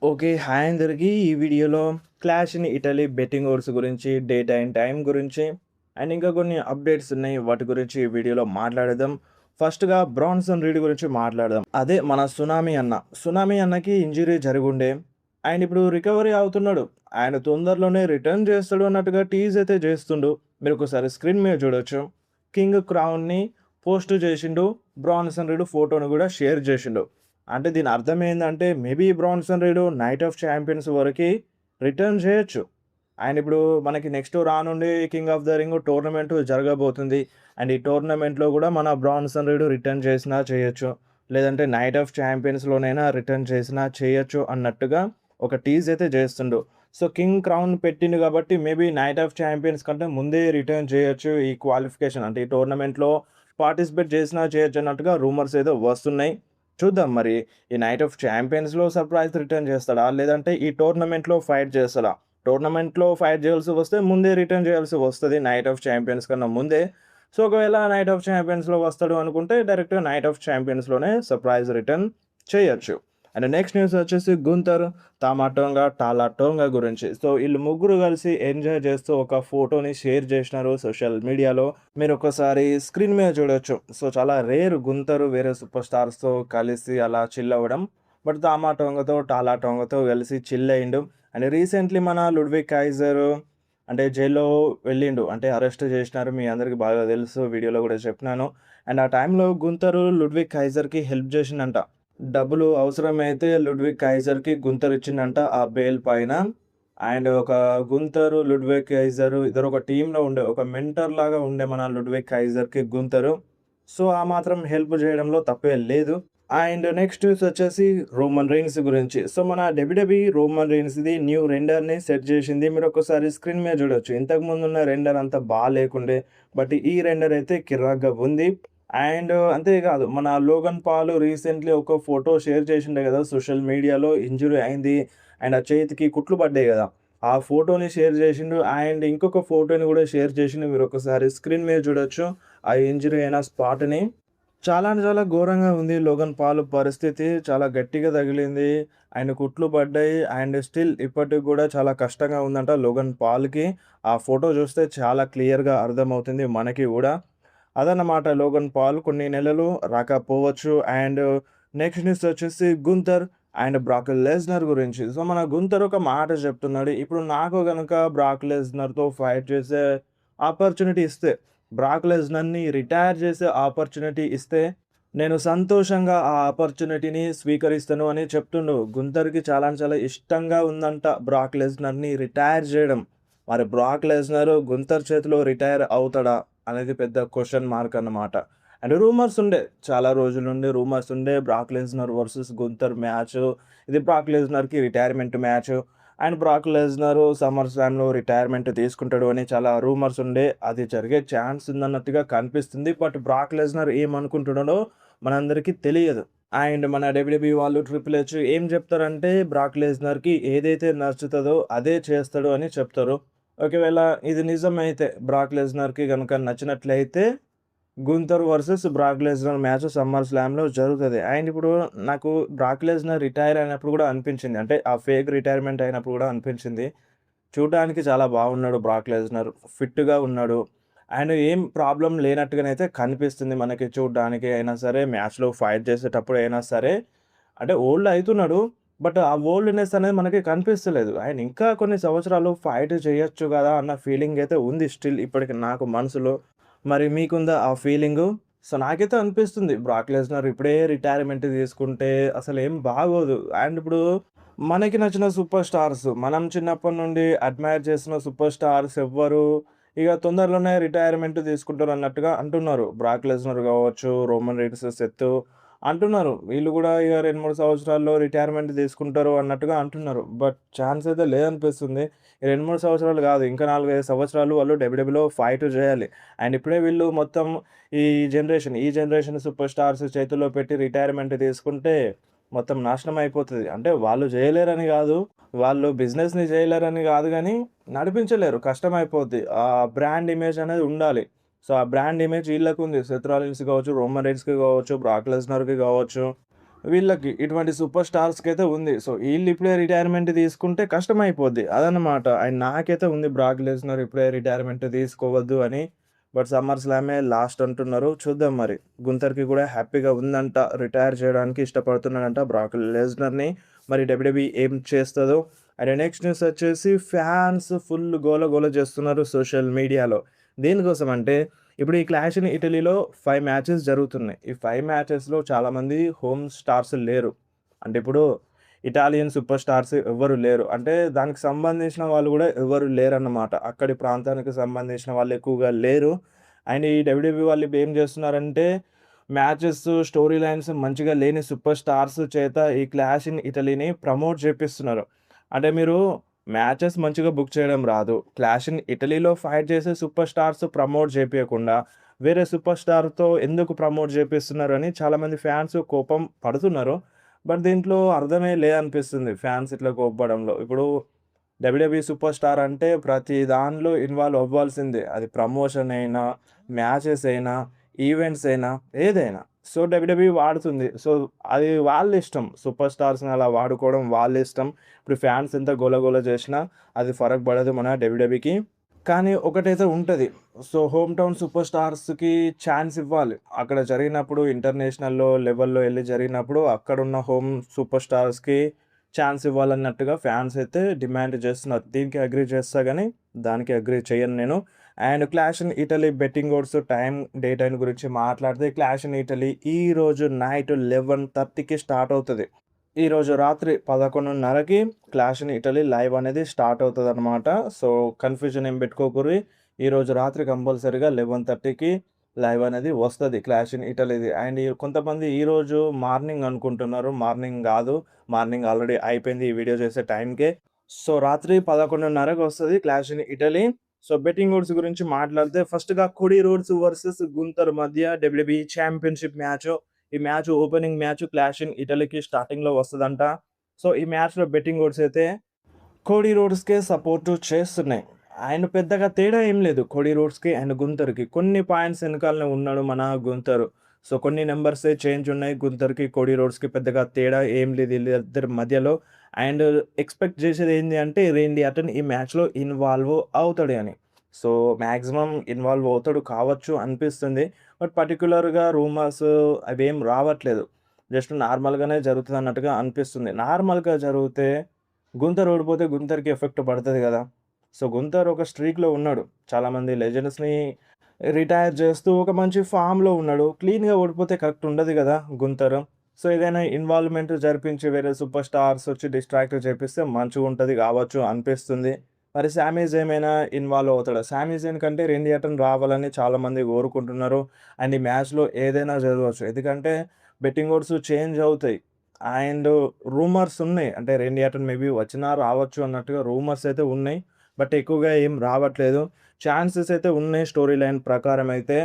Okay. Hi అందరికి. ఈ వీడియోలో 'clash in Italy' betting odds గురించి, డేట్ అండ్ టైమ్ గురించి అండ్ ఇంకా కొన్ని అప్డేట్స్ ఉన్నాయి. వాటి గురించి ఈ వీడియోలో మాట్లాడదాం. ఫస్ట్‌గా బ్రాన్సన్ రీడ్ గురించి మాట్లాడదాం. అదే మన 'సునామీ' అన్న. 'సునామీ' అన్నకి ఇంజ్యూరీ జరిగుండే. ఆయన ఇప్పుడు రికవరీ అవుతున్నాడు. ఆయన తొందరలోనే రిటర్న్ చేస్తాడు అన్నట్టుగా టీజ్ అయితే చేస్తుండు. మీరు ఒకసారి స్క్రీన్ మీద చూడొచ్చు. కింగ్ క్రౌన్‌ని పోస్ట్ చేసిండు. బ్రాన్సన్ రీడ్ ఫోటోను కూడా షేర్ చేసిండు. అంటే దీని అర్థం ఏందంటే, maybe Bronson Reed Knight of Champions వరకి రిటర్న్ చేయొచ్చు. ఆయన ఇప్పుడు మనకి నెక్స్ట్ రానుండి King of the Ring tournament జరగబోతుంది. అండ్ ఈ టోర్నమెంట్‌లో గూడా మన బ్రాన్సన్ రీడ్ రిటర్న్ చేసినా చేయొచ్చు. లేదంటే నైట్ ఆఫ్ ఛాంపియన్స్‌లోనైనా రిటర్న్ చేసినా చేయొచ్చు అన్నట్టుగా ఒక టీజ్ అయితే చేస్తుండు. సో, కింగ్ క్రౌన్ పెట్టిండు కాబట్టి మేబీ నైట్ ఆఫ్ ఛాంపియన్స్ కంటే ముందే రిటర్న్ చేయొచ్చు. ఈ క్వాలిఫికేషన్ అంటే ఈ టోర్నమెంట్‌లో పార్టిసిపేట్ చేసినా చేయొచ్చు అన్నట్టుగా రూమర్స్ ఏదో వస్తున్నాయి. చూద్దాం మరి. ఈ నైట్ ఆఫ్ ఛాంపియన్స్‌లో సర్ప్రైజ్ రిటర్న్ చేస్తాడా? లేదంటే ఈ టోర్నమెంట్‌లో ఫైట్ చేస్తాడా? టోర్నమెంట్‌లో ఫైట్ చేయాల్సి వస్తే ముందే రిటర్న్ చేయాల్సి వస్తది. నైట్ ఆఫ్ ఛాంపియన్స్ కన్నా ముందే. సో, ఒకవేళ నైట్ ఆఫ్ ఛాంపియన్స్‌లో వస్తాడు అనుకుంటే డైరెక్ట్‌గా నైట్ ఆఫ్ ఛాంపియన్స్‌లోనే సర్ప్రైజ్ రిటర్న్ చేయొచ్చు. అండ్ నెక్స్ట్ న్యూస్ వచ్చేసి గుంతర్, తామాటోంగా, టాలా టోంగా గురించి. సో, ఈళ్ళు ముగ్గురు కలిసి ఎంజాయ్ చేస్తూ ఒక ఫోటోని షేర్ చేసినారు సోషల్ మీడియాలో. మీరొకసారి స్క్రీన్ మీద చూడొచ్చు. సో, చాలా రేర్ గుంతరు వేరే సూపర్ స్టార్స్‌తో కలిసి అలా చిల్ అవ్వడం. బట్ తామా టోంగతో, టాలా టోంగతో కలిసి చిల్ అయిండు. అండ్ రీసెంట్‌లీ మన లుడ్విగ్ కైజర్ అంటే జైల్‌లో వెళ్ళిండు. అంటే అరెస్ట్ చేసినారు. మీ అందరికి బాగా తెలుసు. వీడియోలో కూడా చెప్పినాను. అండ్ ఆ టైంలో గుంతరు లుడ్విగ్ కైజర్‌కి హెల్ప్ చేసిండంట. డబ్బులు అవసరమైతే లుడ్విగ్ కైజర్‌కి గుంతర్ ఇచ్చిండంట ఆ బెయిల్ పైన. అండ్ ఒక గుంతరు, లుడ్విగ్ కైజర్ ఇద్దరు ఒక టీమ్‌లో ఉండే. ఒక మెంటర్‌లాగా ఉండే మన లుడ్విగ్ కైజర్‌కి గుంతరు. సో, ఆ మాత్రం హెల్ప్ చేయడంలో తప్పేం లేదు. అండ్ నెక్స్ట్ న్యూస్ వచ్చేసి రోమన్ రీన్స్ గురించి. సో, మన డబ్ల్యూడబ్ల్యూఈ రోమన్ రీన్స్‌ది న్యూ రెండర్‌ని సెట్ చేసింది. మీరొకసారి స్క్రీన్ మీద చూడొచ్చు. ఇంతకుముందున్న రెండర్ అంత బాలేకుండే. బట్ ఈ రెండర్ అయితే కిర్రాక్‌గా ఉంది. అండ్ అంతేకాదు మన లోగన్ పాల్ రీసెంట్‌లీ ఒక ఫోటో షేర్ చేసిండే కదా! సోషల్ మీడియాలో ఇంజ్యూరీ అయింది. అండ్ ఆ చేతికి కుట్లు పడ్డాయి కదా! ఆ ఫోటోని షేర్ చేసిండు. అండ్ ఇంకొక ఫోటోని కూడా షేర్ చేసిండు. మీరొకసారి స్క్రీన్ మీద చూడొచ్చు. ఆ ఇంజ్యూరీ అయిన స్పాట్‌ని. చాలా అంటే చాలా ఘోరంగా ఉంది. లోగన్ పాల్ పరిస్థితి చాలా గట్టిగా తగిలింది. ఆయన కుట్లు పడ్డాయి. అండ్ స్టిల్ ఇప్పటికి గూడా చాలా కష్టంగా ఉందంట లోగన్ పాల్‌కి. ఆ ఫోటో చూస్తే చాలా క్లియర్‌గా అర్థమవుతుంది మనకి గూడా. అదన్నమాట లోగన్ పాల్ కొన్ని నెలలు రాకపోవచ్చు. అండ్ నెక్స్ట్ న్యూస్ వచ్చేసి గుంతర్ అండ్ బ్రాక్ లెస్నర్ గురించి. సో, మన గుంతర్ ఒక మాట చెప్తున్నాడు. ఇప్పుడు నాకు గనక బ్రాక్ లెస్నర్‌తో ఫైట్ చేసే ఆపర్చునిటీ ఇస్తే, బ్రాక్ లెస్నర్‌ని రిటైర్ చేసే ఆపర్చునిటీ ఇస్తే, నేను సంతోషంగా ఆ ఆపర్చునిటీని స్వీకరిస్తాను అని చెప్తుండు. గుంతర్‌కి చాలా అంటే చాలా ఇష్టంగా ఉందంట బ్రాక్ లెస్నర్‌ని రిటైర్ చేయడం. మరి బ్రాక్ లెస్నర్ గుంతర్ చేతిలో రిటైర్ అవుతాడా? అనేది పెద్ద క్వెషన్ మార్క్ అన్నమాట. అండ్ రూమర్స్ ఉండే. చాలా రోజుల నుండి రూమర్స్ ఉండే. Brock Lesnar versus Gunther match. ఇది బ్రాక్ లెస్నర్‌కి retirement match. And Brock Lesnar Summer స్లామ్‌లో రిటైర్మెంట్ తీసుకుంటాడు అని చాలా రూమర్స్ ఉండే. అది జరిగే ఛాన్స్ ఉందన్నట్టుగా కనిపిస్తుంది. బట్ బ్రాక్ లెస్నర్ ఏమనుకుంటున్నాడో మనందరికీ తెలియదు. అండ్ మన డబ్ల్యూడబ్ల్యూఈ వాళ్ళు ట్రిపుల్ హెచ్ ఏం చెప్తారంటే బ్రాక్ లెస్నర్‌కి ఏదైతే నచ్చుతదో అదే చేస్తాడు అని చెప్తారు. ఒకవేళ ఇది నిజమైతే బ్రాక్ లెస్నర్‌కి గనుక నచ్చినట్లయితే Gunther versus Brock Lesnar match Summer స్లామ్‌లో జరుగుతది. అండ్ ఇప్పుడు నాకు బ్రాక్ లెస్నర్ రిటైర్ అయినప్పుడు గూడా అనిపించింది. అంటే ఆ ఫేక్ రిటైర్మెంట్ అయినప్పుడు గూడా అనిపించింది. చూడడానికి చాలా బాగున్నాడు బ్రాక్ లెస్నర్. ఫిట్‌గా ఉన్నాడు. అండ్ ఏం ప్రాబ్లమ్ లేనట్టుగానైతే కనిపిస్తుంది మనకి చూడ్డానికి అయినా సరే, మ్యాచ్‌లో ఫైట్ చేసేటప్పుడు అయినా సరే. అంటే ఓల్డ్ అయితున్నాడు. బట్ ఆ ఓల్డ్‌నెస్ అనేది మనకి కనిపిస్తలేదు. ఆయన ఇంకా కొన్ని సంవత్సరాలు ఫైట్ చేయొచ్చు గదా! అన్న ఫీలింగ్ అయితే ఉంది స్టిల్ ఇప్పటికి నాకు మనసులో. మరి మీకుందా ఆ ఫీలింగు? సో, నాకైతే అనిపిస్తుంది బ్రాక్ లెస్నర్ ఇప్పుడే రిటైర్మెంట్ తీసుకుంటే అసలేం బాగోదు. అండ్ ఇప్పుడు మనకి నచ్చిన సూపర్ స్టార్స్, మనం చిన్నప్పటి నుండి అడ్మైర్ చేసిన సూపర్ స్టార్స్ ఎవ్వరు ఇగ తొందరలోనే రిటైర్మెంట్ తీసుకుంటారన్నట్టుగా అంటున్నారు. బ్రాక్ లెస్నర్ గావచ్చు, రోమన్ రీన్స్, సెత్ అంటున్నారు. వీళ్ళు గూడా ఇగ 2, 3 సంవత్సరాల్లో రిటైర్మెంట్ తీసుకుంటారు అన్నట్టుగా అంటున్నారు. బట్ ఛాన్స్ అయితే లేదనిపిస్తుంది. ఈ 2, 3 సంవత్సరాలు గాదు. ఇంకా 4, 5 సంవత్సరాలు వాళ్ళు డబ్ల్యూడబ్ల్యూలో ఫైట్ జేయాలి. అండ్ ఇప్పుడే వీళ్ళు మొత్తం ఈ జనరేషన్ సూపర్ స్టార్స్ చేతుల్లో పెట్టి రిటైర్మెంట్ తీసుకుంటే మొత్తం నాశనం అయిపోతది. అంటే వాళ్ళు జేయలేరని గాదు. వాళ్ళు బిజినెస్‌ని జేయలేరని గాదు గానీ, నడిపించలేరు. కష్టమైపోద్ది. ఆ బ్రాండ్ ఇమేజ్ అనేది ఉండాలి. సో, ఆ బ్రాండ్ ఇమేజ్ ఈళ్ళకుంది. సెత్ రాలిన్స్ గావచ్చు, రోమన్ రీన్స్‌కి గావచ్చు, బ్రాక్ లెస్నర్‌కి గావచ్చు. వీళ్ళకి ఇటువంటి సూపర్ స్టార్స్‌కైతే ఉంది. సో, ఈళ్ళు ఇప్పుడే రిటైర్మెంట్ తీసుకుంటే కష్టమైపోద్ది. అదన్నమాట. అండ్ నాకైతే ఉంది బ్రాక్ లెస్నర్ ఇప్పుడే రిటైర్మెంట్ తీసుకోవద్దు అని. బట్ సమ్మర్ స్లామే లాస్ట్ అంటున్నారు. చూద్దాం మరి. గుంతర్‌కి కూడా హ్యాపీగా ఉందంట. రిటైర్ చేయడానికి ఇష్టపడుతున్నాడంట బ్రాక్ లెస్నర్‌ని. మరి డబ్ల్యూడబ్ల్యూఈ ఏం చేస్తదో. అండ్ నెక్స్ట్ న్యూస్ వచ్చేసి ఫ్యాన్స్ ఫుల్ గోల గోల చేస్తున్నారు సోషల్ మీడియాలో. దేనికోసం అంటే ఇప్పుడు ఈ క్లాష్ ఇన్ ఇటలీలో 5 మ్యాచెస్ జరుగుతున్నాయి. ఈ 5 మ్యాచెస్‌లో చాలామంది హోమ్ స్టార్స్ లేరు. అంటే ఇప్పుడు ఇటాలియన్ సూపర్ స్టార్స్ ఎవ్వరు లేరు. అంటే దానికి సంబంధించిన వాళ్ళు గూడా ఎవరు లేరన్నమాట. అక్కడి ప్రాంతానికి సంబంధించిన వాళ్ళు ఎక్కువగా లేరు. అండ్ ఈ డబ్ల్యూడబ్ల్యూఈ వాళ్ళు ఇప్పుడు ఏం చేస్తున్నారంటే మ్యాచెస్, స్టోరీ లైన్స్ మంచిగా లేని సూపర్ స్టార్స్ చేత ఈ క్లాష్ ఇన్ ఇటలీని ప్రమోట్ చేపిస్తున్నారు. అంటే మీరు మ్యాచెస్ మంచిగా బుక్ చేయడం రాదు. క్లాష్ ఇన్ ఇటలీలో ఫైట్ చేసే సూపర్ స్టార్స్ ప్రమోట్ చేపియకుండా, వేరే సూపర్ స్టార్‌తో ఎందుకు ప్రమోట్ చేపిస్తున్నారని చాలామంది ఫ్యాన్స్ కోపం పడుతున్నారు. బట్ దీంట్లో అర్థమే లేదనిపిస్తుంది ఫ్యాన్స్ ఇట్లా కోప్పడంలో. ఇప్పుడు డబ్ల్యూడబ్ల్యూఈ సూపర్ స్టార్ అంటే ప్రతి దానిలో ఇన్వాల్వ్ అవ్వాల్సిందే. అది ప్రమోషన్ అయినా, మ్యాచెస్ అయినా, ఈవెంట్స్ అయినా, ఏదైనా. సో, డబ్ల్యూడబ్ల్యూఈ వాడుతుంది. సో, అది వాళ్ళ ఇష్టం. సూపర్ స్టార్స్‌ని అలా వాడుకోవడం వాళ్ళ ఇష్టం. ఇప్పుడు ఫ్యాన్స్ ఎంత గోల గోల చేసినా అది ఫరక్ పడదు మన డబ్ల్యూడబ్ల్యూఈకి. కానీ ఒకటైతే ఉంటది. సో, హోమ్ టౌన్ సూపర్ స్టార్స్‌కి ఛాన్స్ ఇవ్వాలి. అక్కడ జరిగినప్పుడు ఇంటర్నేషనల్‌లో లెవెల్‌లో ఎళ్లి జరిగినప్పుడు అక్కడున్న హోమ్ సూపర్ స్టార్స్‌కి ఛాన్స్ ఇవ్వాలన్నట్టుగా ఫ్యాన్స్ అయితే డిమాండ్ చేస్తున్నారు. దీనికి అగ్రీ చేస్తా గానీ, దానికి అగ్రీ చెయ్యను నేను. And clash in Italy betting odds time, day time గురించి మాట్లాడితే క్లాష్ ఇన్ ఇటలీ ఈరోజు నైట్ 11:30కి స్టార్ట్ అవుతది. ఈరోజు రాత్రి 11:30కి క్లాష్ ఇన్ ఇటలీ లైవ్ అనేది స్టార్ట్ అవుతదనమాట. సో, కన్‌ఫ్యూజన్ ఏం పెట్టుకోకుర్రి. ఈరోజు రాత్రి కంపల్సరీగా 11:30కి లైవ్ అనేది వస్తది క్లాష్ ఇన్ ఇటలీది. అండ్ కొంతమంది ఈరోజు మార్నింగ్ అనుకుంటున్నారు. మార్నింగ్ గాదు. మార్నింగ్ ఆల్రెడీ అయిపోయింది ఈ వీడియో చేసే టైంకే. సో, రాత్రి 11:30కి వస్తది clash in Italy. So, betting odds గురించి మాట్లాడితే ఫస్ట్‌గా కోడీ రోడ్స్ వర్సెస్ గుంతర్ మధ్య డబ్ల్యూడబ్ల్యూఈ ఛాంపియన్‌షిప్ మ్యాచ్. ఈ match opening match clash in ఇటలీకి స్టార్టింగ్‌లో వస్తదంట. సో, ఈ మ్యాచ్‌లో బెట్టింగ్ ఓడ్స్ అయితే కోడీ రోడ్స్‌కే సపోర్ట్ చేస్తున్నాయి. ఆయన పెద్దగా తేడా ఏం లేదు. కోడీ రోడ్స్‌కి అండ్ గుంతర్‌కి. కొన్ని పాయింట్స్ ఎనకాలనే ఉన్నాడు మన గుంతర్. సో, కొన్ని నంబర్సే చేంజ్ ఉన్నాయి. గుంతర్‌కి, కోడీ రోడ్స్‌కి పెద్దగా తేడా ఏం లేదు వీళ్ళిద్దరి మధ్యలో. అండ్ ఎక్స్‌పెక్ట్ చేసేది ఏంది అంటే రేండీ ఆర్టన్ ఈ మ్యాచ్‌లో ఇన్వాల్వ్ అవుతాడు అని. సో, మాక్సిమం ఇన్వాల్వ్ అవుతాడు కావచ్చు అనిపిస్తుంది. బట్ పర్టిక్యులర్‌గా రూమర్స్ అవేం రావట్లేదు. జస్ట్ నార్మల్‌గానే జరుగుతదన్నట్టుగా అనిపిస్తుంది. నార్మల్‌గా జరిగితే గుంతర్ ఓడిపోతే గుంతర్‌కి ఎఫెక్ట్ పడతది గదా! సో, గుంతర్ ఒక స్ట్రీక్‌లో ఉన్నాడు. చాలామంది లెజెండ్స్‌ని రిటైర్ చేస్తూ ఒక మంచి ఫామ్‌లో ఉన్నాడు. క్లీన్‌గా ఓడిపోతే కరెక్ట్ ఉండదు గదా గుంతర్. సో, ఏదైనా ఇన్వాల్వ్‌మెంట్ జరిపించి వేరే సూపర్ స్టార్స్ వచ్చి డిస్ట్రాక్ట్ చేపిస్తే మంచిగుంటది గావచ్చు అనిపిస్తుంది. మరి సామీ జేన్ ఏమైనా ఇన్వాల్వ్ అవుతాడా? సామీ జేన్ కంటే రెండీ ఆర్టన్ రావాలని చాలామంది కోరుకుంటున్నారు. అండ్ ఈ మ్యాచ్‌లో ఏదైనా జరగవచ్చు. ఎందుకంటే బెట్టింగ్ ఓడ్స్ చేంజ్ అవుతాయి. అండ్ రూమర్స్ ఉన్నాయి. అంటే రెండీ ఆర్టన్ మేబీ వచ్చినా రావచ్చు అన్నట్టుగా రూమర్స్ అయితే ఉన్నాయి. బట్ ఎక్కువగా ఏం రావట్లేదు. ఛాన్సెస్ అయితే ఉన్నాయి స్టోరీ లైన్ ప్రకారం అయితే.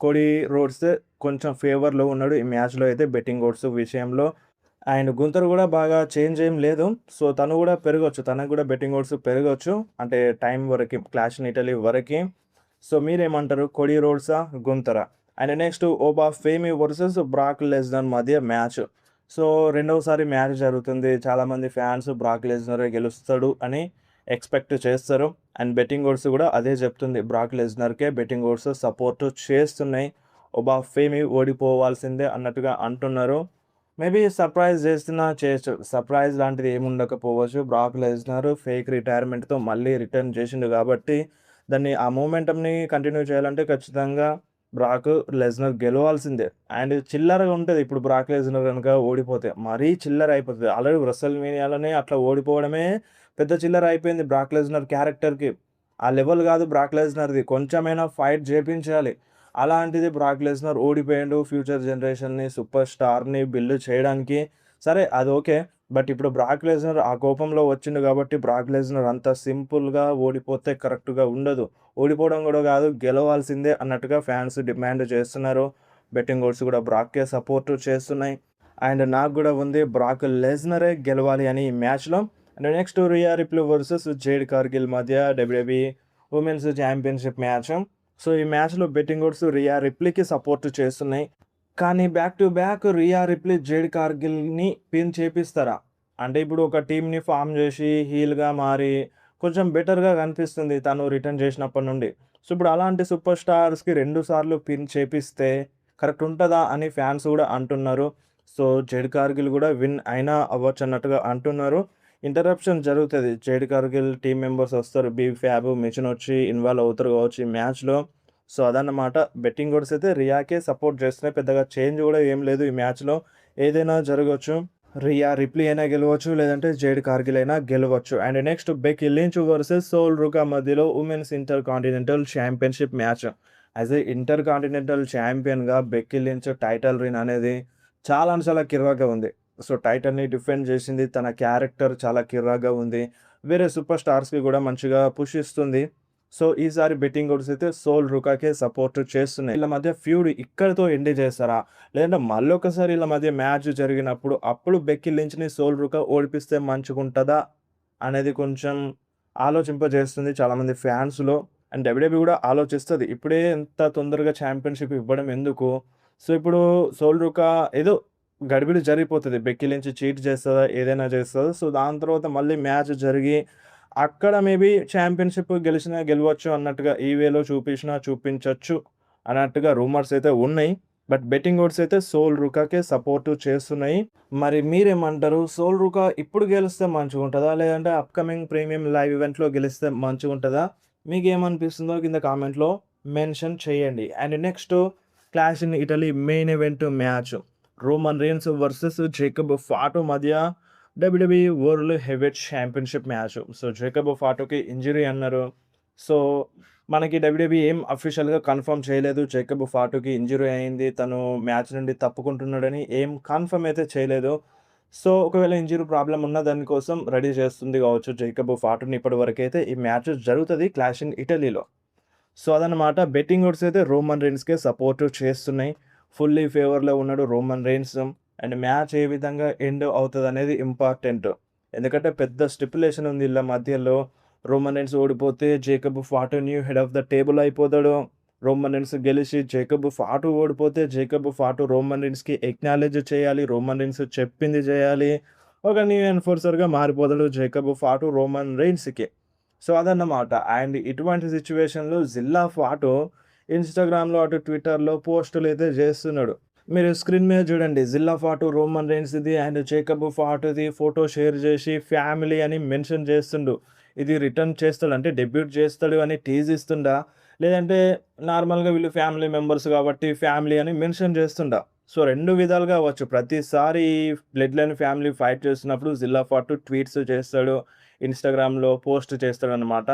కోడీ రోడ్స్ కొంచెం ఫేవర్‌లో ఉన్నాడు ఈ మ్యాచ్‌లో అయితే బెట్టింగ్ ఓడ్స్ విషయంలో. అండ్ గుంతర్ గూడా బాగా చేంజ్ ఏం లేదు. సో, తను గూడా పెరగొచ్చు. తనకు గూడా బెట్టింగ్ ఓడ్స్ పెరగొచ్చు. అంటే టైం వరకి క్లాష్ ఇన్ ఇటలీ వరకి. సో, మీరేమంటారు? కోడీ రోడ్సా? గుంతరా? And next Oba Femi versus Brock Lesnar మధ్య మ్యాచ్. సో, రెండవసారి మ్యాచ్ జరుగుతుంది. చాలామంది ఫ్యాన్స్ బ్రాక్ లెస్నరే గెలుస్తాడు అని ఎక్స్‌పెక్ట్ చేస్తారు. అండ్ బెట్టింగ్ ఓడ్స్ గూడా అదే చెప్తుంది. బ్రాక్ లెస్నర్‌కే బెట్టింగ్ ఓడ్స్ సపోర్ట్ చేస్తున్నాయి. ఓబా ఫేమి ఓడిపోవాల్సిందే అన్నట్టుగా అంటున్నారు. మేబీ సర్ప్రైజ్ చేసినా చేయొచ్చు. సర్ప్రైజ్ లాంటిది ఏమి ఉండకపోవచ్చు. బ్రాక్ లెస్నర్ ఫేక్ రిటైర్మెంట్‌తో మళ్ళీ రిటర్న్ చేసిండు కాబట్టి, దాన్ని ఆ మొమెంటమ్‌ని కంటిన్యూ చేయాలంటే ఖచ్చితంగా బ్రాక్ లెస్నర్ గెలవాల్సిందే. అండ్ చిల్లరగా ఉంటది. ఇప్పుడు బ్రాక్ లెస్నర్ గనుక ఓడిపోతే మరీ చిల్లర అయిపోతది. ఆల్రెడీ రెసల్‌మేనియాలోనే అట్లా ఓడిపోవడమే పెద్ద చిల్లర అయిపోయింది బ్రాక్ లెస్నర్ క్యారెక్టర్‌కి. ఆ లెవెల్ కాదు బ్రాక్ లెస్నర్‌ది. కొంచెమైనా ఫైట్ చేపించాలి. అలాంటిది బ్రాక్ లెస్నర్ ఓడిపోయిండు. ఫ్యూచర్ జనరేషన్‌ని, సూపర్ స్టార్‌ని బిల్డ్ చేయడానికి. సరే అది ఓకే. బట్ ఇప్పుడు బ్రాక్ లెస్నర్ ఆ కోపంలో వచ్చిండు కాబట్టి బ్రాక్ లెస్నర్ అంత సింపుల్‌గా ఓడిపోతే కరెక్ట్‌గా ఉండదు. ఓడిపోవడం కూడా కాదు గెలవాల్సిందే అన్నట్టుగా ఫ్యాన్స్ డిమాండ్ చేస్తున్నారు. బెట్టింగ్ ఓడ్స్ కూడా బ్రాక్‌కే సపోర్ట్ చేస్తున్నాయి. అండ్ నాకు కూడా ఉంది బ్రాక్ లెస్నరే గెలవాలి అని ఈ మ్యాచ్‌లో. And next Rhea Ripley versus Jade Cargill మధ్య WWE women's championship match. So, ఈ మ్యాచ్‌లో బెట్టింగ్ ఓడ్స్ రియా రిప్లీకి సపోర్ట్ చేస్తున్నాయి. కానీ back to back Rhea Ripley, Jade కార్గిల్‌ని పిన్ చేపిస్తారా? అంటే ఇప్పుడు ఒక టీమ్‌ని ఫార్మ్ జేసి హీల్‌గా మారి కొంచెం బెటర్‌గా కనిపిస్తుంది తను రిటర్న్ చేసినప్పటి నుండి. సో, ఇప్పుడు అలాంటి సూపర్ స్టార్స్‌కి 2 సార్లు పిన్ చేపిస్తే కరెక్ట్ ఉంటదా అని ఫ్యాన్స్ గూడా అంటున్నారు. సో, జేడ్ కార్గిల్ గూడా విన్ అయినా అవ్వచ్చన్నట్టుగా అంటున్నారు. ఇంటరప్షన్ జరుగుతది. జేడ్ కార్గిల్ టీమ్ మెంబర్స్ వస్తారు. బీ ఫ్యాబ్, మిచెన్ వచ్చి ఇన్వాల్వ్ అవుతారు కావచ్చు ఈ మ్యాచ్‌లో. సో, అదన్నమాట. బెట్టింగ్ ఓడ్స్ అయితే రియాకే సపోర్ట్ చేస్తున్నాయి. పెద్దగా చేంజ్ గూడా ఏం లేదు ఈ మ్యాచ్‌లో. ఏదైనా జరగొచ్చు. రియా రిప్లీ అయినా గెలవచ్చు. లేదంటే జేడ్ కార్గిల్ అయినా గెలవచ్చు. And next Becky Lynch versus Sol Ruca మధ్యలో women's intercontinental championship match. As a intercontinental ఛాంపియన్‌గా బెక్కీ లించ్ టైటిల్ విన్ అనేది చాలా అంటే చాలా కిర్వాగా ఉంది. సో, టైటిల్‌ని డిఫెండ్ చేసింది. తన క్యారెక్టర్ చాలా కిర్రాగా ఉంది. వేరే సూపర్ స్టార్స్‌కి గూడా మంచిగా పుష్ ఇస్తుంది. సో, ఈసారి బెట్టింగ్ ఓడ్స్ అయితే సోల్ రుకాకే సపోర్ట్ చేస్తున్నాయి. వీళ్ళ మధ్య ఫ్యూడ్ ఇక్కడితో ఎండ్ చేస్తారా? లేదంటే మళ్ళొకసారి ఈళ్ళ మధ్య మ్యాచ్ జరిగినప్పుడు అప్పుడు బెక్కీ లించ్‌ని సోల్ రుకా ఓడిపిస్తే మంచిగుంటదా? అనేది కొంచెం ఆలోచింపజేస్తుంది చాలామంది ఫ్యాన్స్‌లో. అండ్ డబ్ల్యూడబ్ల్యూఈ గూడా ఆలోచిస్తది. ఇప్పుడే ఇంత తొందరగా ఛాంపియన్‌షిప్ ఇవ్వడం ఎందుకు? సో, ఇప్పుడు సోల్ రుకా ఏదో గడిబిడి జరిగిపోతది. బెక్కీ లించ్ చీట్ చేస్తదా? ఏదైనా చేస్తదా? సో, దాని తర్వాత మళ్ళీ మ్యాచ్ జరిగి అక్కడ మేబీ ఛాంపియన్‌షిప్ గెలిచినా గెలవచ్చు అన్నట్టుగా ఈ వేలో చూపించినా చూపించొచ్చు అన్నట్టుగా రూమర్స్ అయితే ఉన్నాయి. బట్ బెట్టింగ్ ఓడ్స్ అయితే సోల్ రుకాకే సపోర్ట్ చేస్తున్నాయి. మరి మీరేమంటారు? సోల్ రుకా ఇప్పుడు గెలిస్తే మంచిగుంటదా? లేదంటే అప్‌కమింగ్ ప్రీమియం లైవ్ ఈవెంట్‌లో గెలిస్తే మంచిగుంటదా? మీకేమనిపిస్తుందో కింద కామెంట్‌లో మెన్షన్ చేయండి. And next clash in Italy main event match. Roman Reigns versus Jacob Fatu మధ్య WWE world heavyweight championship match. So, Jacob ఫాటోకి ఇంజ్యూరీ అన్నారు. సో, మనకి డబ్ల్యూడబ్ల్యూఈ ఏం అఫీషియల్‌గా కన్ఫర్మ్ చేయలేదు. జేకబ్ ఫాటోకి ఇంజ్యూరీ అయింది. తను మ్యాచ్ నుండి తప్పుకుంటున్నాడని ఏం కన్ఫర్మ్ అయితే చేయలేదు. సో, ఒకవేళ ఇంజ్యూరీ ప్రాబ్లమ్ ఉన్న దాని కోసం రెడీ చేస్తుంది కావచ్చు జేకబ్ ఫాటోని. ఇప్పటివరకైతే ఈ మ్యాచ్ జరుగుతది క్లాష్ ఇన్ ఇటలీలో. సో, అదన్నమాట. బెట్టింగ్ ఓడ్స్ అయితే రోమన్ రీన్స్‌కే సపోర్ట్ చేస్తున్నాయి. ఫుల్లీ ఫేవర్‌లో ఉన్నాడు రోమన్ రీన్స్. అండ్ మ్యాచ్ ఏ విధంగా ఎండ్ అవుతదనేది ఇంపార్టెంట్. ఎందుకంటే పెద్ద స్టిప్యులేషన్ ఉంది ఈళ్ళ మధ్యలో. రోమన్ రీన్స్ ఓడిపోతే Jacob Fatu new head of the table అయిపోతాడు. రోమన్ రీన్స్ గెలిచి జేకబ్ ఫాటు ఓడిపోతే జేకబ్ ఫాటు రోమన్ రీన్స్‌కి ఎక్నాలెడ్జ్ చేయాలి. రోమన్ రీన్స్ చెప్పింది చేయాలి. ఒక న్యూ ఎన్ఫోర్సర్‌గా మారిపోతాడు జేకబ్ ఫాటు రోమన్ రీన్స్‌కి. సో, అదన్నమాట. అండ్ ఇటువంటి సిట్యుయేషన్‌లో జిల్లా ఫాటు ఇన్‌స్టాగ్రామ్‌లో అటు ట్విట్టర్‌లో పోస్టులైతే చేస్తున్నాడు. మీరు స్క్రీన్ మీద చూడండి. జిల్లా ఫాటు రోమన్ రీన్స్‌ది అండ్ జేకబ్ ఫాటుది ఫోటో షేర్ చేసి ఫ్యామిలీ అని మెన్షన్ చేస్తుండు. ఇది రిటర్న్ చేస్తాడు అంటే డెబ్యూట్ చేస్తాడు అని టీజ్ ఇస్తుండా? లేదంటే నార్మల్‌గా వీళ్ళు ఫ్యామిలీ మెంబర్స్ కాబట్టి ఫ్యామిలీ అని మెన్షన్ చేస్తుండా? సో, 2 విధాలుగా అవ్వచ్చు. ప్రతిసారి బ్లడ్ లైన్ ఫ్యామిలీ ఫైట్ చేస్తున్నప్పుడు జిల్లా ఫాటు ట్వీట్స్ చేస్తాడు. ఇన్‌స్టాగ్రామ్‌లో పోస్ట్ చేస్తాడనమాట.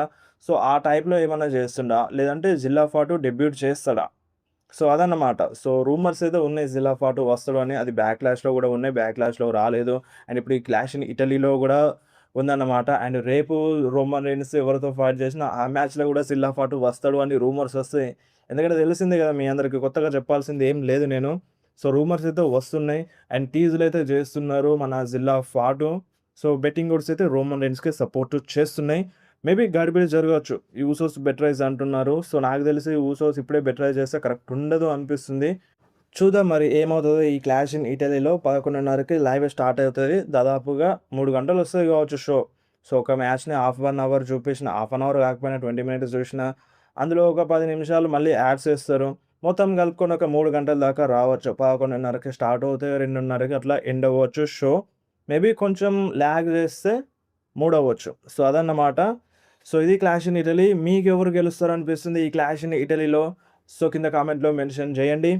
సో, ఆ టైప్‌లో ఏమన్నా చేస్తుండా? లేదంటే జిల్లా ఫాటు డెబ్యూట్ చేస్తాడా? సో, అదన్నమాట. సో, రూమర్స్ అయితే ఉన్నాయి జిల్లా ఫాటు వస్తాడు అని. అది బ్యాక్‌లాష్‌లో గూడా ఉన్నాయి. బ్యాక్‌లాష్‌లో రాలేదు. అండ్ ఇప్పుడు ఈ క్లాష్ ఇన్ ఇటలీలో గూడా ఉందన్నమాట. అండ్ రేపు రోమన్ రీన్స్ ఎవరితో ఫైట్ చేసినా ఆ మ్యాచ్‌లో గూడా జిల్లా ఫాటు వస్తాడు అని రూమర్స్ వస్తాయి. ఎందుకంటే తెలిసిందే గదా! మీ అందరికి కొత్తగా చెప్పాల్సింది ఏం లేదు నేను. సో, రూమర్స్ అయితే వస్తున్నాయి. అండ్ టీజులయితే చేస్తున్నారు మన జిల్లా ఫాటు. సో, బెట్టింగ్ ఓడ్స్ అయితే రోమన్ రీన్స్‌కే సపోర్ట్ చేస్తున్నాయి. మేబీ గడిబిడి జరగొచ్చు. ఈ ఊసోస్ బెటరైజ్ అంటున్నారు. సో, నాకు తెలిసి ఊసోస్ ఇప్పుడే బెటరైజ్ చేస్తే కరెక్ట్ ఉండదు అనిపిస్తుంది. చూద్దాం మరి ఏమవుతదో ఈ క్లాష్ ఇన్ ఇటలీలో 11:30కి లైవ్ స్టార్ట్ అవుతది. దాదాపుగా 3 గంటలొస్తది కావచ్చు షో. సో, ఒక మ్యాచ్‌ని హాఫ్ 1 అవర్ చూపించిన, హాఫ్ అన్ అవర్ కాకపోయినా 20 మినిట్స్ చూసినా, అందులో ఒక 10 నిమిషాలు మళ్ళీ యాడ్స్ ఏస్తారు. మొత్తం కలుపుకొని ఒక 3 గంటల దాకా రావచ్చు. 11:30కి స్టార్ట్ అవుతే 2:30కి అట్లా ఎండ్ అవ్వచ్చు షో. మేబీ కొంచెం లాగ్ చేస్తే మూడవ్వచ్చు. సో, అదన్నమాట. సో, ఇది క్లాష్ ఇన్ ఇటలీ. మీకెవరు గెలుస్తారనిపిస్తుంది ఈ క్లాష్ ఇన్ ఇటలీలో? సో, కింద కామెంట్‌లో మెన్షన్ చేయండి.